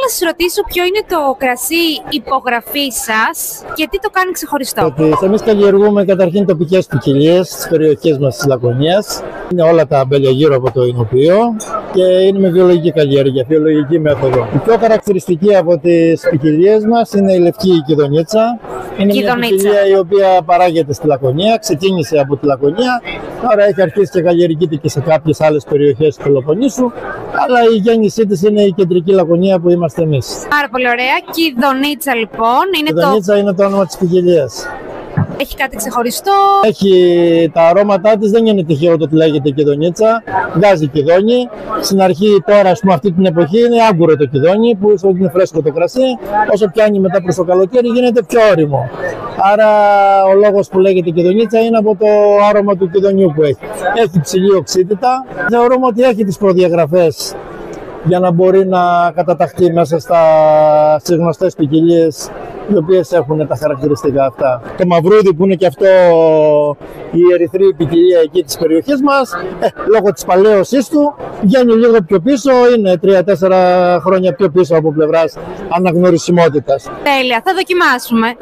να σας ρωτήσω ποιο είναι το κρασί υπογραφή σας και τι το κάνει ξεχωριστό. Εμείς καλλιεργούμε καταρχήν τοπικές ποικιλίες στις περιοχές μας της Λακωνίας. Είναι όλα τα αμπέλια γύρω από το Ινοποιείο και είναι με βιολογική καλλιέργεια, βιολογική μέθοδο. Η πιο χαρακτηριστική από τις ποικιλίες μας είναι η λευκή κιδονίτσα. Είναι μια ποικιλία η οποία παράγεται στη Λακωνία, ξεκίνησε από τη Λακωνία, τώρα έχει αρχίσει και καλλιεργείται και σε κάποιες άλλες περιοχές του Πελοποννήσου, αλλά η γέννησή της είναι η κεντρική Λακωνία που είμαστε εμείς. Πάρα πολύ ωραία. Κιδονίτσα λοιπόν. Κιδονίτσα είναι το όνομα της ποικιλίας. Έχει κάτι ξεχωριστό. Έχει τα αρώματά της, δεν είναι τυχαίο το ότι λέγεται κιδονίτσα. Βγάζει κιδόνι. Στην αρχή, τώρα, ας πούμε, αυτή την εποχή είναι άγκουρο το κιδόνι, που είναι φρέσκο το κρασί. Όσο πιάνει μετά προς το καλοκαίρι, γίνεται πιο ώριμο. Άρα, ο λόγος που λέγεται κιδονίτσα είναι από το άρωμα του κιδονιού που έχει. Έχει ψηλή οξύτητα. Θεωρούμε ότι έχει τις προδιαγραφές για να μπορεί να καταταχθεί μέσα στις γνωστές ποικιλίες οι οποίες έχουν τα χαρακτηριστικά αυτά. Το μαυρούδι που είναι και αυτό η ερυθρή ποικιλία εκεί της περιοχής μας, λόγω της παλαίωσής του βγαίνει λίγο πιο πίσω, είναι 3-4 χρόνια πιο πίσω από πλευράς αναγνωρισιμότητας. Τέλεια, θα δοκιμάσουμε.